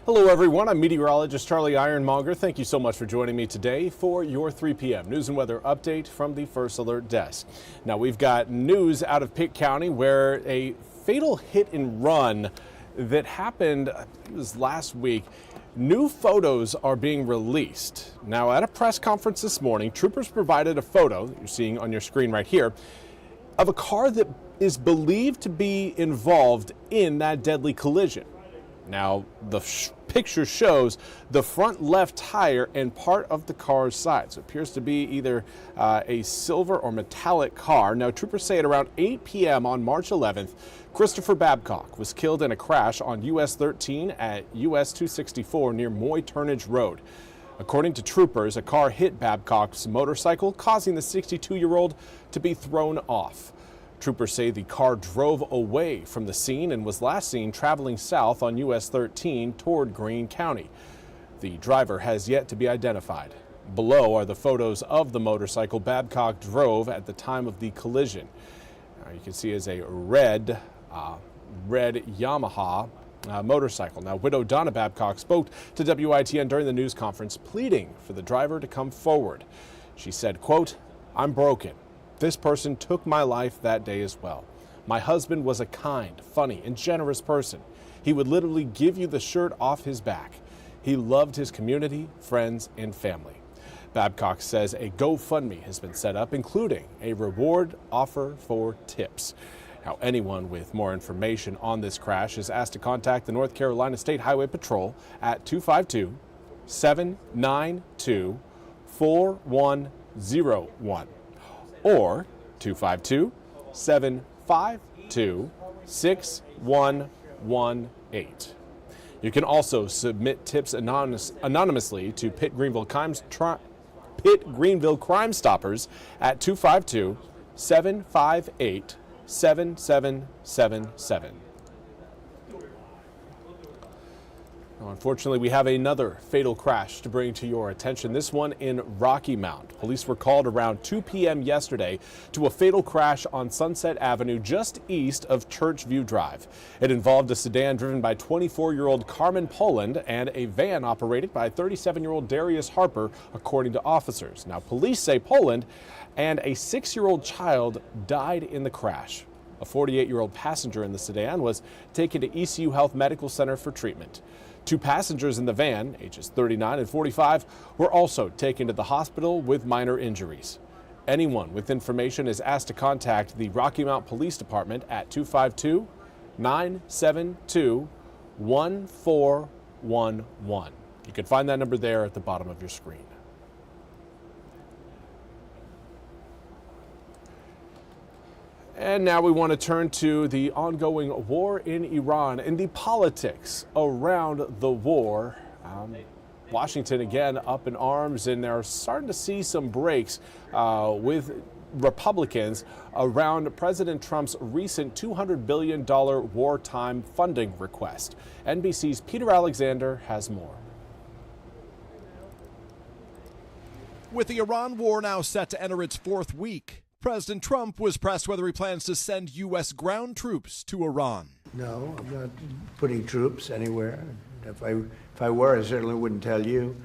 Hello everyone, I'm meteorologist Charlie Ironmonger. Thank you so much for joining me today for your 3 p.m. news and weather update from the First Alert Desk. Now we've got news out of Pitt County where a fatal hit and run that happened, it was last week. New photos are being released. Now at a press conference this morning, troopers provided a photo that you're seeing on your screen right here of a car that is believed to be involved in that deadly collision. Now, the picture shows the front left tire and part of the car's side. So it appears to be either a silver or metallic car. Now, troopers say at around 8 p.m. on March 11th, Christopher Babcock was killed in a crash on US 13 at US 264 near Moy Turnage Road. According to troopers, a car hit Babcock's motorcycle, causing the 62-year-old to be thrown off. Troopers say the car drove away from the scene and was last seen traveling south on US 13 toward Greene County. The driver has yet to be identified. Below are the photos of the motorcycle Babcock drove at the time of the collision. You can see is a red Yamaha motorcycle. Now, widow Donna Babcock spoke to WITN during the news conference, pleading for the driver to come forward. She said, quote, "I'm broken. This person took my life that day as well. My husband was a kind, funny, and generous person. He would literally give you the shirt off his back. He loved his community, friends, and family." Babcock says a GoFundMe has been set up, including a reward offer for tips. Now, anyone with more information on this crash is asked to contact the North Carolina State Highway Patrol at 252-792-4101. or 252-752-6118. You can also submit tips anonymously to Pitt Greenville Crime Stoppers at 252-758-7777. Unfortunately, we have another fatal crash to bring to your attention, this one in Rocky Mount. Police were called around 2 p.m. yesterday to a fatal crash on Sunset Avenue just east of Churchview Drive. It involved a sedan driven by 24-year-old Carmen Poland and a van operated by 37-year-old Darius Harper, according to officers. Now, police say Poland and a 6-year-old child died in the crash. A 48-year-old passenger in the sedan was taken to ECU Health Medical Center for treatment. 2 passengers in the van, ages 39 and 45, were also taken to the hospital with minor injuries. Anyone with information is asked to contact the Rocky Mount Police Department at 252-972-1411. You can find that number there at the bottom of your screen. And now we want to turn to the ongoing war in Iran and the politics around the war. Washington again up in arms, and they're starting to see some breaks with Republicans around President Trump's recent $200 billion wartime funding request. NBC's Peter Alexander has more. With the Iran war now set to enter its 4th week, President Trump was pressed whether he plans to send U.S. ground troops to Iran. No, I'm not putting troops anywhere. If I were, I certainly wouldn't tell you,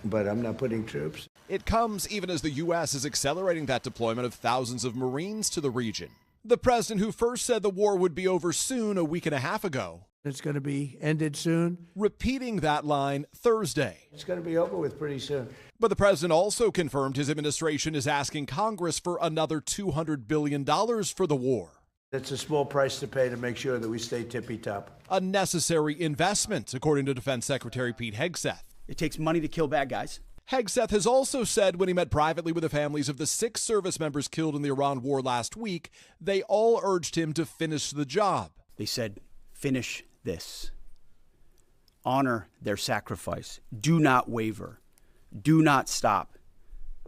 but I'm not putting troops. It comes even as the U.S. is accelerating that deployment of thousands of Marines to the region. The president who first said the war would be over soon a week and a half ago. It's going to be ended soon. Repeating that line Thursday. It's going to be over with pretty soon. But the president also confirmed his administration is asking Congress for another $200 billion for the war. It's a small price to pay to make sure that we stay tippy-top. A necessary investment, according to Defense Secretary Pete Hegseth. It takes money to kill bad guys. Hegseth has also said when he met privately with the families of the 6 service members killed in the Iran war last week, they all urged him to finish the job. They said, finish this. Honor their sacrifice. Do not waver. Do not stop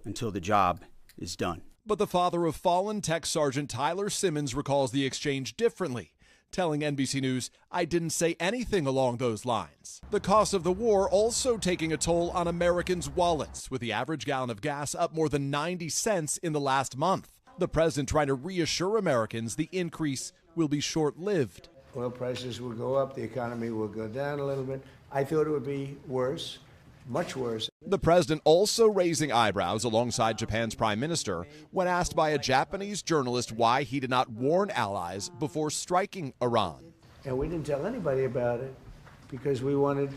until the job is done. But the father of fallen Tech Sergeant Tyler Simmons recalls the exchange differently, telling NBC News, "I didn't say anything along those lines." The cost of the war also taking a toll on Americans' wallets, with the average gallon of gas up more than 90 cents in the last month. The president trying to reassure Americans the increase will be short-lived. Oil prices will go up, the economy will go down a little bit, I thought it would be worse, much worse. The president also raising eyebrows alongside Japan's prime minister when asked by a Japanese journalist why he did not warn allies before striking Iran. And we didn't tell anybody about it because we wanted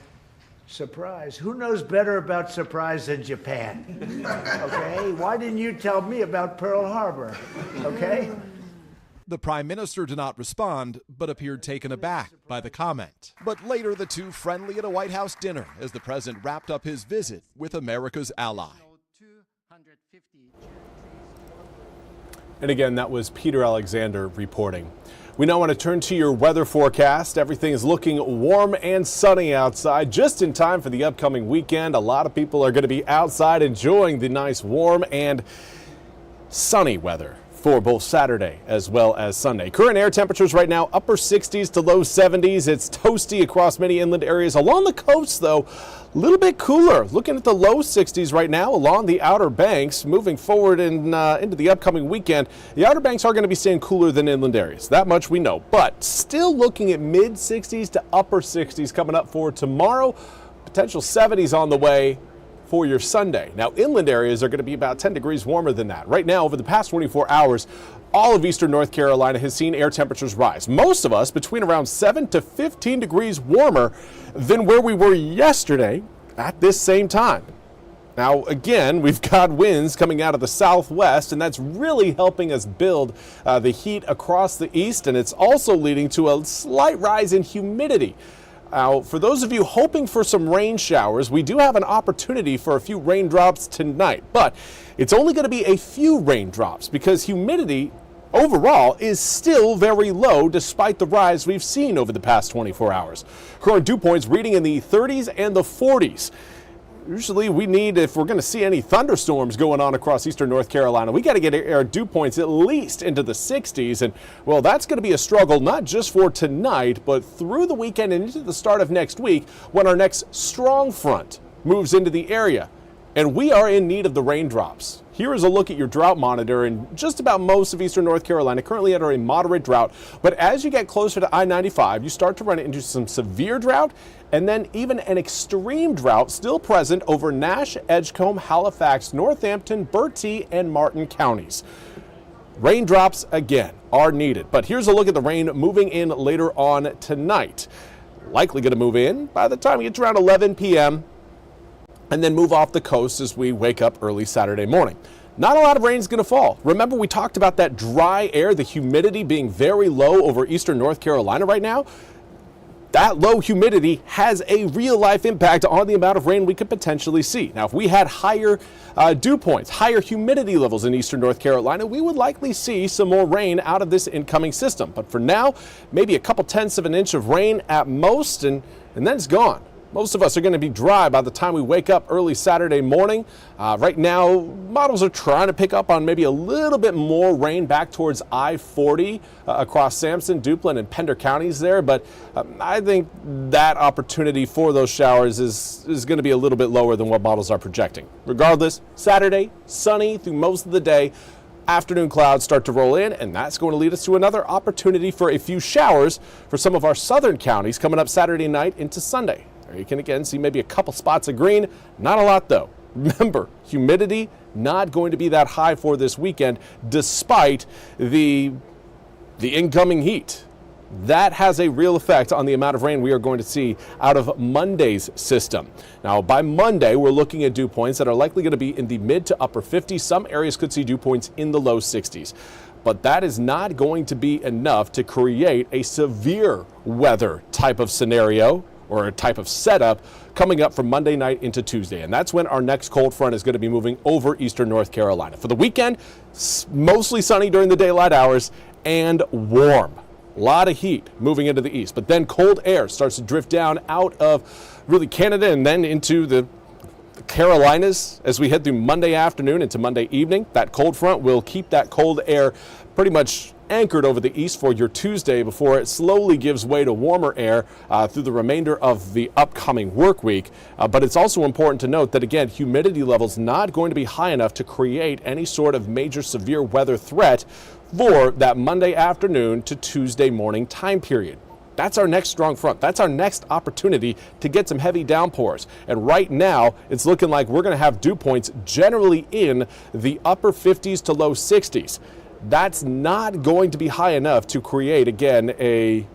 surprise. Who knows better about surprise than Japan? Okay? Why didn't you tell me about Pearl Harbor? Okay? The prime minister did not respond, but appeared taken aback by the comment. But later, the two friendly at a White House dinner as the president wrapped up his visit with America's ally. And again, that was Peter Alexander reporting. We now want to turn to your weather forecast. Everything is looking warm and sunny outside, just in time for the upcoming weekend. A lot of people are going to be outside enjoying the nice warm and sunny weather for both Saturday as well as Sunday. Current air temperatures right now, upper 60s to low 70s. It's toasty across many inland areas. Along the coast, though, a little bit cooler. Looking at the low 60s right now along the Outer Banks. Moving forward into the upcoming weekend, the Outer Banks are going to be staying cooler than inland areas. That much we know. But still looking at mid 60s to upper 60s coming up for tomorrow. Potential 70s on the way for your Sunday. Now, inland areas are going to be about 10 degrees warmer than that. Right now, over the past 24 hours, all of eastern North Carolina has seen air temperatures rise. Most of us between around 7 to 15 degrees warmer than where we were yesterday at this same time. Now, again, we've got winds coming out of the southwest, and that's really helping us build the heat across the east, and it's also leading to a slight rise in humidity. Now, for those of you hoping for some rain showers, we do have an opportunity for a few raindrops tonight, but it's only going to be a few raindrops because humidity overall is still very low despite the rise we've seen over the past 24 hours. Current dew points reading in the 30s and the 40s. Usually we need, if we're going to see any thunderstorms going on across eastern North Carolina, we got to get our dew points at least into the 60s. And, well, that's going to be a struggle not just for tonight, but through the weekend and into the start of next week when our next strong front moves into the area. And we are in need of the raindrops. Here is a look at your drought monitor, and just about most of eastern North Carolina currently under a moderate drought. But as you get closer to I-95, you start to run into some severe drought and then even an extreme drought still present over Nash, Edgecombe, Halifax, Northampton, Bertie, and Martin counties. Raindrops again are needed. But here's a look at the rain moving in later on tonight. Likely going to move in by the time it gets around 11 p.m. and then move off the coast as we wake up early Saturday morning. Not a lot of rain is going to fall. Remember, we talked about that dry air, the humidity being very low over eastern North Carolina right now. That low humidity has a real life impact on the amount of rain we could potentially see. Now, if we had higher dew points, higher humidity levels in eastern North Carolina, we would likely see some more rain out of this incoming system. But for now, maybe a couple tenths of an inch of rain at most, and then it's gone. Most of us are going to be dry by the time we wake up early Saturday morning. Right now, models are trying to pick up on maybe a little bit more rain back towards I-40 across Sampson, Duplin, and Pender counties there. But I think that opportunity for those showers is going to be a little bit lower than what models are projecting. Regardless, Saturday, sunny through most of the day. Afternoon clouds start to roll in, and that's going to lead us to another opportunity for a few showers for some of our southern counties coming up Saturday night into Sunday. You can again see maybe a couple spots of green, not a lot though. Remember, humidity not going to be that high for this weekend despite the incoming heat. That has a real effect on the amount of rain we are going to see out of Monday's system. Now, by Monday, we're looking at dew points that are likely going to be in the mid to upper 50s. Some areas could see dew points in the low 60s. But that is not going to be enough to create a severe weather type of scenario or a type of setup coming up from Monday night into Tuesday. And that's when our next cold front is going to be moving over eastern North Carolina. For the weekend, mostly sunny during the daylight hours and warm. A lot of heat moving into the east. But then cold air starts to drift down out of really Canada and then into the Carolinas as we head through Monday afternoon into Monday evening. That cold front will keep that cold air pretty much anchored over the east for your Tuesday before it slowly gives way to warmer air through the remainder of the upcoming work week. But it's also important to note that, again, humidity levels not going to be high enough to create any sort of major severe weather threat for that Monday afternoon to Tuesday morning time period. That's our next strong front. That's our next opportunity to get some heavy downpours. And right now, it's looking like we're going to have dew points generally in the upper 50s to low 60s. That's not going to be high enough to create, again, a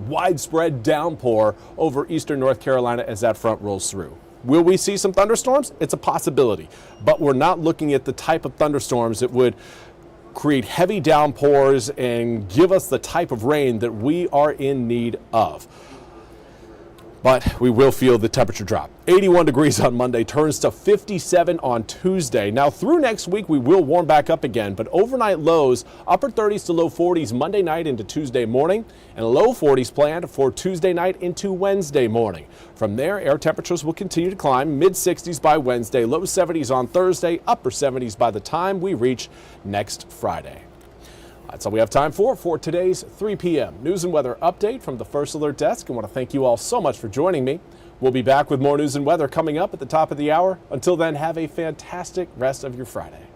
widespread downpour over eastern North Carolina as that front rolls through. Will we see some thunderstorms? It's a possibility, but we're not looking at the type of thunderstorms that would create heavy downpours and give us the type of rain that we are in need of. But we will feel the temperature drop. 81 degrees on Monday, turns to 57 on Tuesday. Now through next week, we will warm back up again, but overnight lows, upper 30s to low 40s Monday night into Tuesday morning, and low 40s planned for Tuesday night into Wednesday morning. From there, air temperatures will continue to climb, mid 60s by Wednesday, low 70s on Thursday, upper 70s by the time we reach next Friday. That's all we have time for today's 3 p.m. news and weather update from the First Alert Desk. I want to thank you all so much for joining me. We'll be back with more news and weather coming up at the top of the hour. Until then, have a fantastic rest of your Friday.